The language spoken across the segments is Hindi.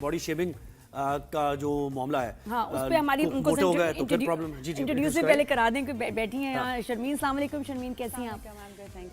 बॉडी शेविंग का जो मामला है, हाँ, उस पे हमारी उनको मोटे हो गए तो फिर प्रॉब्लम। जी जी, इंट्रोड्यूस भी पहले करा दें कि बैठी हैं यहाँ शर्मीन। अस्सलाम वालेकुम शर्मीन, कैसी हैं आप?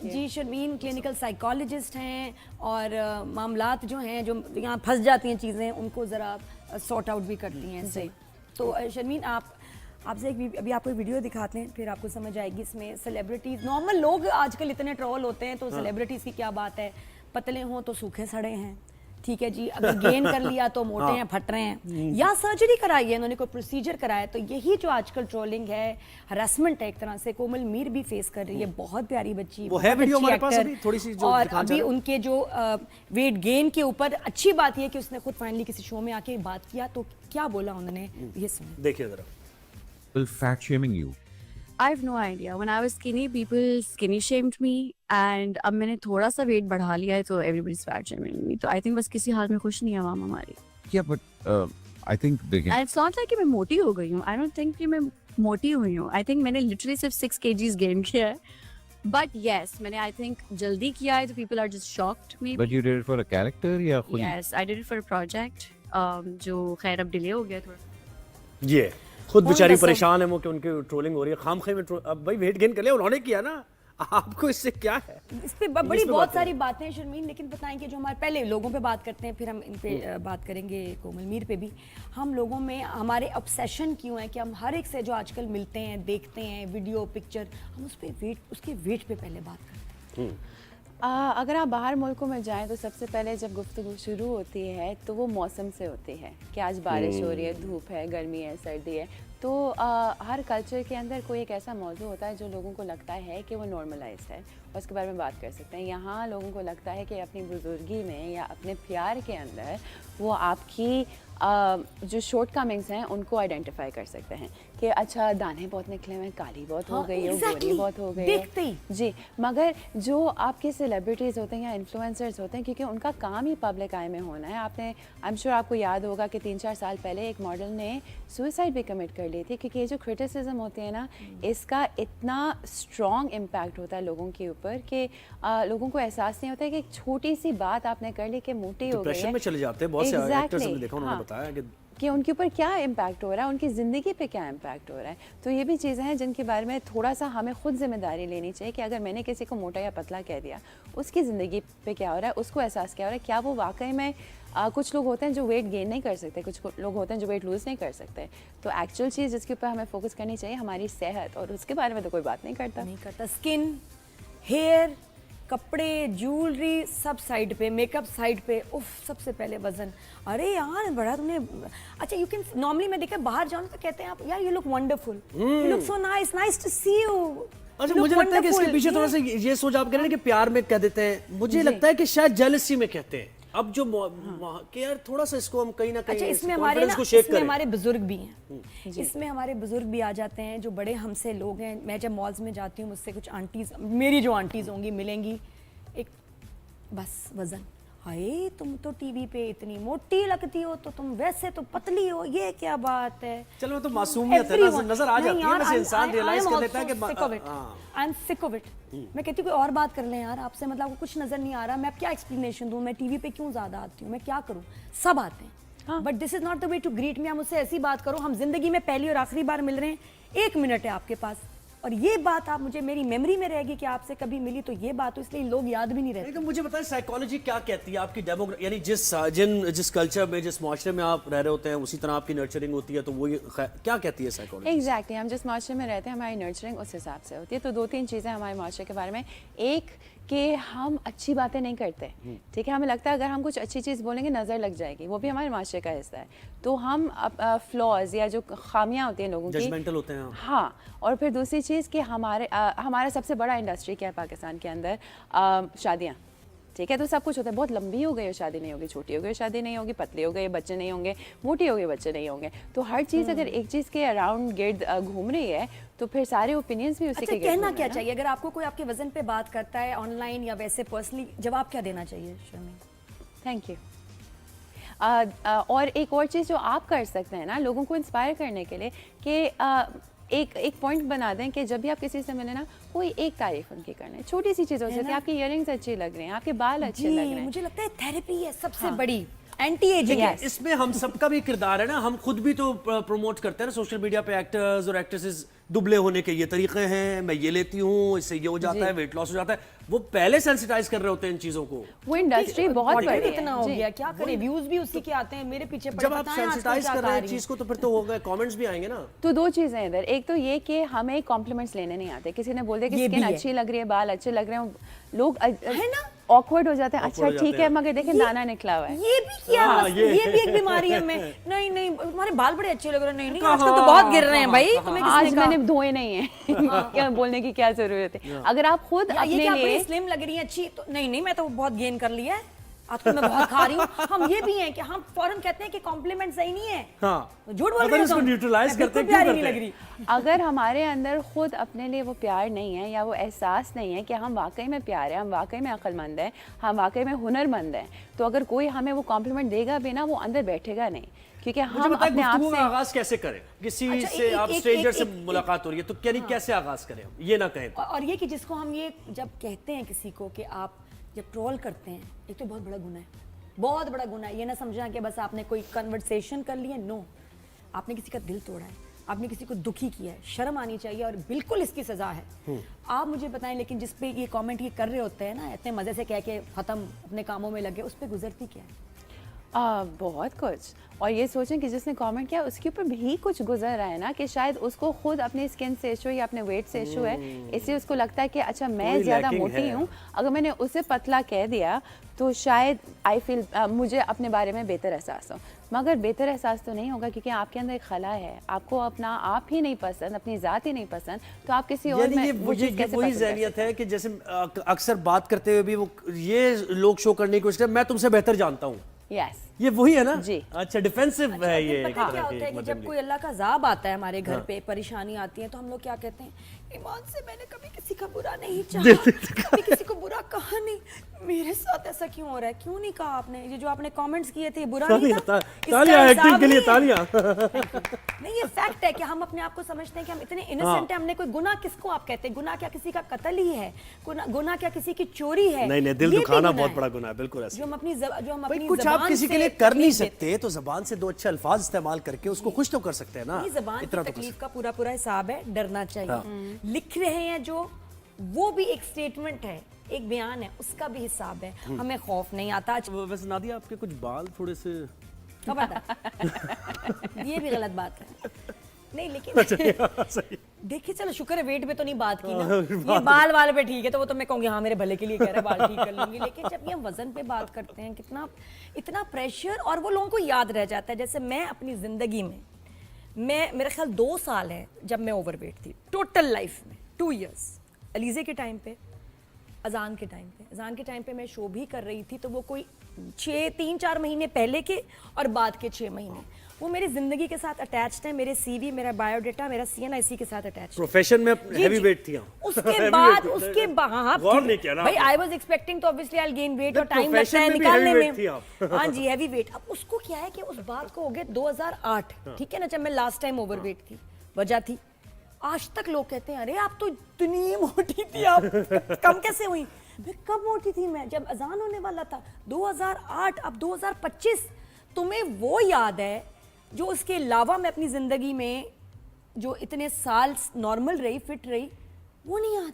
जी, शर्मीन क्लिनिकल साइकोलॉजिस्ट हैं और मामलात जो हैं, जो यहाँ फंस जाती हैं चीज़ें, उनको ज़रा सॉर्ट आउट भी करती हैं इससे। तो शर्मीन, आपसे अभी आपको एक वीडियो दिखाते हैं, फिर आपको समझ आएगी। इसमें सेलिब्रिटीज़, नॉर्मल लोग आजकल इतने ट्रोल होते हैं, तो सेलिब्रिटीज़ की क्या बात है, पतले हों तो सूखे सड़े हैं, ठीक है जी, अगर गेन कर लिया तो मोटे हैं, फट रहे हैं, या सर्जरी कराई है इन्होंने, कोई प्रोसीजर कराया। तो यही जो आजकल ट्रोलिंग है, हरासमेंट है एक तरह से, कोमल मीर भी फेस कर रही है। बहुत प्यारी बच्ची, वो है वीडियो हमारे पास अभी थोड़ी सी जो और अभी उनके जो वेट गेन के ऊपर अच्छी बात यह कि उसने खुद फाइनली किसी शो में आके बात किया। तो क्या बोला उन्होंने, ये सुनिए। देखिए जरा। Fat shaming you. I have no idea. When I was skinny, people skinny shamed me, and अब मैंने थोड़ा सा वेट बढ़ा लिया है तो everybody's fat shaming me. तो I think बस किसी हाल में खुश नहीं है आवाम हमारी। Yeah, but I think they And it's not like कि मैं मोटी हो गई हूँ. I don't think कि मैं मोटी हुई हूँ. I think मैंने literally सिर्फ 6 kgs gain किया है. But yes, मैंने I think जल्दी किया है तो people are just shocked maybe. But you did it for a character या खुद? Yes, I did it for a project. जो खैर अब डिले हो गया थोड़ा। ये खुद बेचारी परेशान है वो कि उनकी ट्रोलिंग हो रही है खामखे में। अब भाई वेट गेन कर लिया उन्होंने, किया ना, आपको इससे क्या है? इस पे बड़ी बहुत सारी बातें हैं शर्मीन, लेकिन बताएं कि जो हमारे पहले लोगों पे बात करते हैं, फिर हम इन पे बात करेंगे कोमल मीर पे भी। हम लोगों में हमारे ऑब्सेशन क्यों है कि हम हर एक से जो आजकल मिलते हैं, देखते हैं वीडियो पिक्चर, हम उस पे उसके वेट पे पहले बात करते हैं। अगर आप बाहर मुल्कों में जाएं तो सबसे पहले जब गुफ्तगू शुरू होती है तो वो मौसम से होती है कि आज बारिश हो रही है, धूप है, गर्मी है, सर्दी है। तो हर कल्चर के अंदर कोई एक ऐसा मौजू होता है जो लोगों को लगता है कि वो नॉर्मलाइज्ड है और उसके बारे में बात कर सकते हैं। यहाँ लोगों को लगता है कि अपनी बुजुर्गी में या अपने प्यार के अंदर वो आपकी जो शॉर्ट कमिंग्स हैं उनको आइडेंटिफाई कर सकते हैं कि अच्छा दाने बहुत निकले हुए, काली बहुत हो गई है, गोरी बहुत हो गई है जी। मगर जो आपके सेलिब्रिटीज़ होते हैं या इन्फ्लुएंसर्स होते हैं, क्योंकि उनका काम ही पब्लिक आई में होना है। आपने आई एम श्योर आपको याद होगा कि 3-4 साल पहले एक मॉडल ने सुसाइड भी कमिट कर ली थी, क्योंकि ये जो क्रिटिसिज्म होती है ना, इसका इतना स्ट्रॉन्ग इम्पैक्ट होता है लोगों के ऊपर कि लोगों को एहसास नहीं होता है कि एक छोटी सी बात आपने कर ली कि मोटी हो गई है, में चले जाते हैं बहुत से एक्टर्स ने देखा, उन्होंने बताया कि उनके ऊपर क्या इम्पैक्ट हो रहा है, उनकी ज़िंदगी पे क्या इम्पैक्ट हो रहा है। तो ये भी चीज़ें हैं जिनके बारे में थोड़ा सा हमें खुद जिम्मेदारी लेनी चाहिए कि अगर मैंने किसी को मोटा या पतला कह दिया, उसकी ज़िंदगी पे क्या हो रहा है, उसको एहसास क्या हो रहा है, क्या वो वाकई में कुछ लोग होते हैं जो वेट गेन नहीं कर सकते, कुछ लोग होते हैं जो वेट लूज़ नहीं कर सकते। तो एक्चुअल चीज़ जिसके ऊपर हमें फोकस करनी चाहिए हमारी सेहत, और उसके बारे में तो कोई बात नहीं करता। स्किन, हेयर, कपड़े, ज्वेलरी सब साइड पे, मेकअप साइड पे, उफ, सबसे पहले वजन। अरे यार बड़ा तुमने, अच्छा यू कैन नॉर्मली मैं देखा बाहर जाऊँ तो कहते हैं आप यार you look wonderful, you look so nice, nice to see you. अच्छा, मुझे लगता है कि इसके पीछे थोड़ा सा ये सोच आप कह रहे हैं कि प्यार में कह देते हैं, मुझे लगता है कि शायद जेलसी में कहते हैं। अब जो कि यार थोड़ा सा इसको हम कहीं ना कहीं, अच्छा इसमें हमारे बुजुर्ग भी हैं, इसमें हमारे बुजुर्ग भी आ जाते हैं, जो बड़े हमसे लोग हैं। मैं जब मॉल्स में जाती हूँ, मुझसे कुछ आंटीज, मेरी जो आंटीज होंगी मिलेंगी, एक बस वजन, हाय तुम तो टीवी पे इतनी मोटी लगती हो, तो तुम वैसे तो पतली हो, ये क्या बात है। चलो तो मासूमियत है ना, नजर आ जाती है, वैसे इंसान रियलाइज कर लेता है कि I am sick of it. मैं कहती हूँ कोई और बात कर लें यार, आपसे मतलब आपको कुछ नजर नहीं आ रहा, मैं अब क्या एक्सप्लेनेशन दूं, मैं टीवी पे क्यों ज्यादा आती हूँ, मैं क्या करूँ, सब आते हैं, but this is not the way to greet me. आप मुझसे ऐसी बात करो, हम जिंदगी में पहली और आखिरी बार मिल रहे हैं, 1 मिनट है आपके पास, और ये बात आप मुझे मेरी मेमोरी में रहेगी कि आपसे कभी मिली, तो ये बात तो इसलिए लोग याद भी नहीं रहते। तो मुझे बताएं साइकोलॉजी क्या कहती है आपकी डेमोग्राफी, यानी जिस कल्चर में, जिस माशरे में आप रह रहे होते हैं, उसी तरह आपकी नर्चरिंग होती है, तो वो क्या कहती है साइकोलॉजी? एग्जैक्टली, हम जिस माशरे में रहते हैं हमारी नर्चरिंग उस हिसाब से होती है। तो 2-3 चीज़ें हमारे माशरे के बारे में, एक कि हम अच्छी बातें नहीं करते, ठीक है, हमें लगता है अगर हम कुछ अच्छी चीज़ बोलेंगे नज़र लग जाएगी, वो भी हमारे माशरे का हिस्सा है। तो हम फ्लॉज या जो खामियां होती हैं लोगों की, जजमेंटल होते हैं। हाँ, और फिर दूसरी चीज़ कि हमारा सबसे बड़ा इंडस्ट्री क्या है पाकिस्तान के अंदर, शादियाँ, ठीक है। तो सब कुछ होता है, बहुत लंबी हो गई और शादी नहीं होगी, छोटी हो गई शादी नहीं होगी, पतली हो गई बच्चे नहीं होंगे, मोटी हो गई बच्चे नहीं होंगे। तो हर चीज़ अगर एक चीज़ के अराउंड गिर्द घूम रही है तो फिर सारे ओपिनियंस भी उसी के गिर्द कहना क्या चाहिए अगर आपको कोई आपके वजन पे बात करता है ऑनलाइन या वैसे पर्सनली, जवाब क्या देना चाहिए शर्मी? Thank you. और एक और चीज़ जो आप कर सकते हैं ना लोगों को इंस्पायर करने के लिए, कि एक पॉइंट बना दें कि जब भी आप किसी से मिले ना, कोई एक तारीफ उनकी करना है, छोटी सी चीज़ हो सकती है, आपकी इयररिंग्स अच्छी लग रही हैं, आपके बाल अच्छे लग रहे हैं। मुझे लगता है थेरेपी है सबसे बड़ी। एंटी एजिंग है। इसमें हम सबका भी किरदार है ना, हम खुद भी तो प्रमोट करते हैं ना सोशल मीडिया पे, एक्टर्स और एक्ट्रेसेस दुबले होने के ये तरीके हैं, मैं ये लेती हूँ, इससे ये हो जाता है, वेट लॉस हो जाता है, वो पहले सेंसिटाइज कर रहे होते हैं इन चीजों को। वो इंडस्ट्री बहुत Content बड़ी इतना है हो जी। गया, क्या करें, व्यूज भी उसी के आते हैं, मेरे पीछे पड़े, जब आप पता है आजकल सेंसिटाइज क्या कर रहे खा हैं रही चीज को तो फिर तो होगा, कमेंट्स भी आएंगे ना। तो दो चीजें हैं इधर, एक तो ये कि हमें कॉम्प्लीमेंट्स लेने नहीं आते, किसी ने बोल दिया कि ये स्किन भी है। अच्छी लग रही है, बाल अच्छे लग रहे हैं, लोग है ना? ऑकवर्ड हो जाते हैं, अच्छा Awkward हो ठीक जाते है हैं। मगर देखें दाना निकला हुआ है। ये भी किया हाँ, बस, ये- ये भी एक बीमारी है हमें। नहीं नहीं तुम्हारे बाल बड़े अच्छे लग रहे हैं, नहीं नहीं कहाँ? आजकल तो बहुत गिर रहे हैं भाई, तुम्हें आज किसने कहा? मैंने धोए नहीं है क्या बोलने की क्या जरूरत है। अगर आप खुद या ये अपने क्या लिए बड़ी स्लिम लग रही है, अच्छी तो नहीं नहीं, मैं तो बहुत गेन कर लिया है आजकल, मैं बहुत खा रही हूँ। हम ये भी हैं कि हम फौरन कहते हैं कि कॉम्प्लीमेंट सही नहीं है, हाँ, झूठ बोल पता रहे नहीं हो इसको तुम। न्यूट्रलाइज मैं करते बिल्कुल क्यों प्यारी नहीं करते लग हैं? रही। अगर हमारे अंदर खुद अपने लिए वो प्यार नहीं है या वो एहसास नहीं है कि हम वाकई में प्यार है, हम वाकई में अक्लमंद हैं, हम वाकई में हुनरमंद हैं, तो अगर कोई हमें वो कॉम्प्लीमेंट देगा भी ना, वो अंदर बैठेगा नहीं, क्योंकि मुझे हम बताएं अपने आप गुफ्तगू का से आगाज कैसे करें? किसी अच्छा, से एक- आप एक- स्ट्रेंजर एक- से एक- मुलाकात हो रही है तो यानी कैसे आगाज करें हम? ये ना कहें तो। और ये कि जिसको हम ये जब कहते हैं किसी को कि आप जब ट्रोल करते हैं, एक तो बहुत बड़ा गुनाह है, बहुत बड़ा गुनाह है। ये ना समझना कि बस आपने कोई कन्वर्सेशन कर लिया, नो, आपने किसी का दिल तोड़ा है, आपने किसी को दुखी किया है, शर्म आनी चाहिए और बिल्कुल इसकी सजा है। आप मुझे बताएं, लेकिन जिस पे ये कमेंट ये कर रहे होते हैं ना, इतने मजे से कह के खत्म अपने कामों में लगे, उस पे गुजरती क्या है? बहुत कुछ, और ये सोचें कि जिसने कमेंट किया उसके ऊपर भी कुछ गुजर रहा है ना, कि शायद उसको खुद अपनी स्किन से इशू या अपने वेट से इशू है, इसलिए उसको लगता है कि अच्छा मैं कोई ज़्यादा lacking मोटी है। हूँ, अगर मैंने उसे पतला कह दिया तो शायद आई फील मुझे अपने बारे में बेहतर एहसास हो, मगर बेहतर एहसास तो नहीं होगा, क्योंकि आपके अंदर एक खला है, आपको अपना आप ही नहीं पसंद, अपनी ज़ात ही नहीं पसंद, तो आप किसी और यानी में ये वो चीज़ कैसे वही पसंद कर ज़हनियत सकते हैं? है कि जैसे अक्सर बात करते हुए भी वो ये लोग शो करने की कोशिश करते हैं, मैं तुमसे बेहतर जानता हूँ, यस ये वही है ना जी। अच्छा, डिफेंसिव है ये पता एक है तरह क्या की होता है कि मतलब जब की। कोई अल्लाह का अज़ाब आता है हमारे घर पे, परेशानी आती है, तो हम लोग क्या कहते हैं, ईमान से मैंने कभी किसी का बुरा नहीं चाहा, कभी किसी को बुरा कहा नहीं, मेरे साथ ऐसा क्यों हो रहा है, क्यों नहीं कहा आपने, ये जो आपने कमेंट्स किए थे ये बुरा नहीं तालियां था, तालियां इसका एक्टिंग हिसाब के लिए नहीं है। तालियां। नहीं, ये फैक्ट है कि हम अपने आप को समझते हैं कि हम इतने इनोसेंट हैं, हमने कोई गुनाह, किसको आप कहते हैं गुनाह, क्या किसी का कत्ल ही है, गुनाह क्या किसी की चोरी है? नहीं नहीं, दिल ये भी दुखाना गुनाह बहुत है। बड़ा गुनाह है, बिल्कुल ऐसा। जो हम अपनी भाई कुछ आप किसी के लिए कर नहीं सकते तो जबान से दो अच्छे अल्फाज इस्तेमाल करके उसको खुश तो कर सकते हैं ना। नहीं, ज़बान इतना की तो कर तकलीफ का पूरा पूरा हिसाब है, डरना चाहिए। लिख रहे हैं जो, वो भी एक स्टेटमेंट है, एक बयान है, उसका भी हिसाब है, हमें खौफ नहीं आता। वैसे नादिया आपके कुछ बाल थोड़े से खबरदार, ये भी गलत बात है। नहीं लेकिन सही। देखिए, चलो शुक्र है वेट पे तो नहीं बात की ना, ये बाल वाले पे ठीक है, तो वो तो मैं कहूँगी हाँ मेरे भले के लिए कह रहे हैं, बाल ठीक कर लूंगी। लेकिन जब ये हम वजन पे बात करते हैं, कितना इतना प्रेशर, और वो लोगों को याद रह जाता है। जैसे मैं अपनी ज़िंदगी में, मेरे ख्याल 2 साल है जब मैं ओवरवेट थी, टोटल लाइफ में 2 इयर्स। अलीज़े के टाइम पे, अजान के टाइम पे मैं शो भी कर रही थी, तो वो कोई 3-4 महीने पहले के और बाद के 6 महीने, वो मेरी जिंदगी के साथ अटैच्ड है, मेरे सीवी, मेरा बायोडाटा, मेरा सीएनआई इसी के साथ अटैच्ड। प्रोफेशन में हेवी वेट थी आप। उसके बाद हाँ गौर नहीं किया ना भाई, आपने। आई वाज एक्सपेक्टिंग तो obviously I will gain weight, नहीं, और टाइम लगता profession है में भी निकालने heavy weight थी में। आप। हाँ जी, हैवी वेट। अब उसको क्या है कि उस बात को हो गया 2008, ठीक है ना, जब मैं लास्ट टाइम ओवरवेट थी, वजह थी, आज तक लोग कहते हैं अरे आप तो इतनी मोटी थी, आप कम कैसे हुई? मैं कब मोटी थी? मैं जब अजान होने वाला था 2008, अब 2025, तुम्हें वो याद है जो उसके अलावा मैं अपनी जिंदगी में जो इतने साल नॉर्मल रही, फिट रही, वो नहीं याद।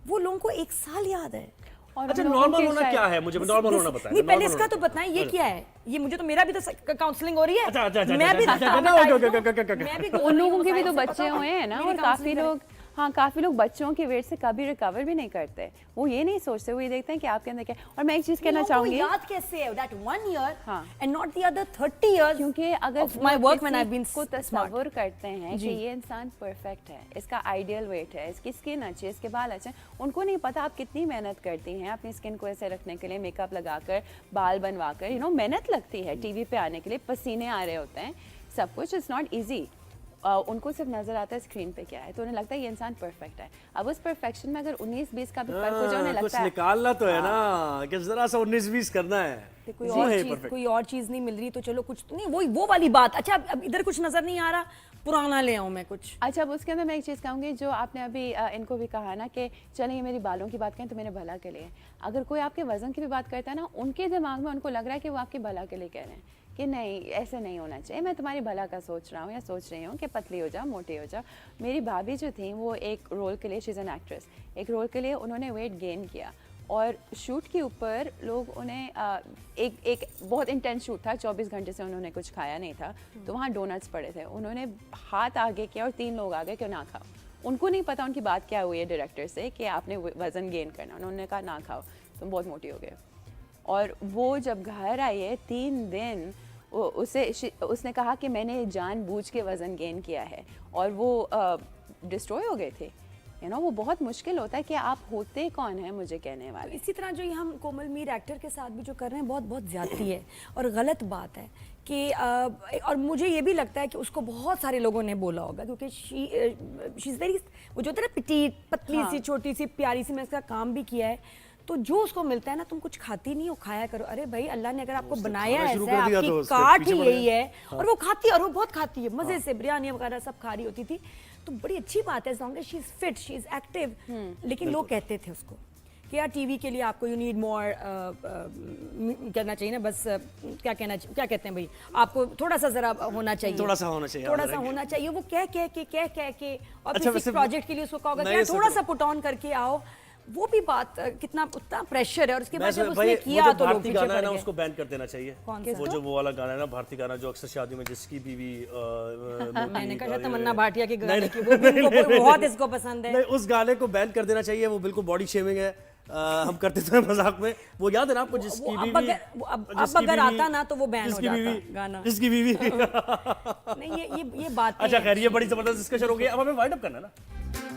वो लोगों को 1 साल याद है। और अच्छा, लोगों नॉर्मल के होना शायद- क्या है? मुझे नॉर्मल होना बताएं। नहीं, पहले normal इसका होना। तो बताएं ये क्या है। ये मुझे तो, मेरा भी तो काउंसलिंग हो रही है। अच्छा, अच्छा, अच्छा, मैं भी अच्छा, अच्छा, अच्छा, बताती ओके, हूँ। Okay, okay, okay. मैं भी उन लोगों के भी तो मसाइल से बच्चे पता हुए हैं ना, मेरी और काफी counselling लोग, हाँ काफी लोग बच्चों के वेट से कभी रिकवर भी नहीं करते, वो ये नहीं सोचते, वो ये देखते हैं कि आपके अंदर क्या। और मैं एक चीज कहना लोगों को चाहूंगी, याद कैसे है that 1 year हाँ। and not the other 30 years क्योंकि अगर of my work when I've been को smart. तस्वुर करते हैं कि जी। ये इंसान परफेक्ट है, इसका आइडियल वेट है, इसकी स्किन अच्छी है, इसके बाल अच्छे हैं, उनको नहीं पता आप कितनी मेहनत करती हैं अपनी स्किन को ऐसे रखने के लिए, मेकअप लगाकर, बाल बनवाकर, मेहनत लगती है टीवी पे आने के लिए, पसीने आ रहे होते हैं, सब कुछ इज नॉट ईजी। उनको सिर्फ नजर आता है स्क्रीन पे क्या है, तो उन्हें लगता है ये इंसान परफेक्ट है। अब उस परफेक्शन में अगर 19-20 का भी फर्क हो जाए, उन्हें कुछ लगता है निकालना तो है ना कि जरा सा 19-20 करना है। कोई वो और है चीज perfect। कोई और चीज नहीं मिल रही तो चलो कुछ तो नहीं, वो वाली बात। अच्छा अब इधर कुछ नजर नहीं आ रहा, पुराना ले आऊं मैं कुछ। अच्छा, अब उसके अंदर मैं एक चीज़ कहूँगी जो आपने अभी इनको भी कहा ना कि चलें ये मेरी बालों की बात करें तो मेरे भला के लिए। अगर कोई आपके वज़न की भी बात करता है ना, उनके दिमाग में उनको लग रहा है कि वो आपके भला के लिए कह रहे हैं कि नहीं ऐसे नहीं होना चाहिए, मैं तुम्हारी भला का सोच रहा हूँ या सोच रही हूँ कि पतली हो जाओ, मोटी हो जाओ। मेरी भाभी जो थी वो एक रोल के लिए, शी इज़ एन एक्ट्रेस, एक रोल के लिए उन्होंने वेट गेन किया और शूट के ऊपर लोग उन्हें एक बहुत इंटेंस शूट था, 24 घंटे से उन्होंने कुछ खाया नहीं था, तो वहाँ डोनट्स पड़े थे, उन्होंने हाथ आगे किया और 3 लोग आगे कि ना खाओ। उनको नहीं पता उनकी बात क्या हुई है डायरेक्टर से कि आपने वज़न गेन करना, उन्होंने कहा ना खाओ तुम बहुत मोटी हो गए। और वो जब घर आई है 3 दिन उसने कहा कि मैंने जानबूझ के वज़न गेन किया है, और वो डिस्ट्रॉय हो गए थे। वो बहुत मुश्किल होता है कि आप होते कौन है मुझे कहने वाले। इसी तरह जो ये हम कोमल मीर एक्टर के साथ भी जो कर रहे हैं, बहुत बहुत ज्यादती है और गलत बात है कि और मुझे ये भी लगता है कि उसको बहुत सारे लोगों ने बोला होगा क्योंकि शी इज़ वेरी, वो जो होता है ना पिटीट, पतली सी छोटी सी प्यारी सी, मैं इसका काम भी किया है, तो जो उसको मिलता है ना, तुम कुछ खाती नहीं हो, खाया करो। अरे भाई अल्लाह ने अगर आपको बनाया शुरू ऐसा है, कर दिया आपकी तो उसके काट पीछे ही पड़ यही गए। है और वो खाती है और वो बहुत खाती है मजे से, बिरयानी वगैरह सब खा रही होती थी, तो बड़ी अच्छी बात है, she is fit, she is active. लेकिन लोग कहते थे उसको कि यार टीवी के लिए आपको यू नीड मोर करना चाहिए ना, बस क्या कहते हैं भाई, आपको थोड़ा सा जरा होना चाहिए, थोड़ा सा होना चाहिए, थोड़ा हाँ, सा होना चाहिए। वो कह के और अच्छा, किसी वैसे प्रोजेक्ट के लिए उसको कहोगे नहीं, यार ये थोड़ा सच सा पुट ऑन करके आओ, वो भी बात कितना उतना प्रेशर है। और उसके बाद जब भाई उसने किया तो लोग भारतीय पीछे गाना है पड़ ना, गए। उसको बैन कर देना चाहिए। कौन वो सा? जो वो वाला गाना है ना, भारतीय गाना जो अक्सर शादियों में जिसकी बीवी मैंने कहा तमन्ना भाटिया के गाने की, वो भी इनको बहुत इसको पसंद है। नहीं, उस गाने को बैन कर देना चाहिए, वो बिल्कुल बॉडी शेमिंग है। हम करते थे मजाक में, वो याद है ना आपको, जिसकी अब बीवी, अगर आता ना तो वो बैन हो जाता गाना। जिसकी बीवी नहीं ये बात अच्छा खैर, ये बड़ी जबरदस्त डिस्कशन हो गई, अब हमें वाइंड अप करना है ना।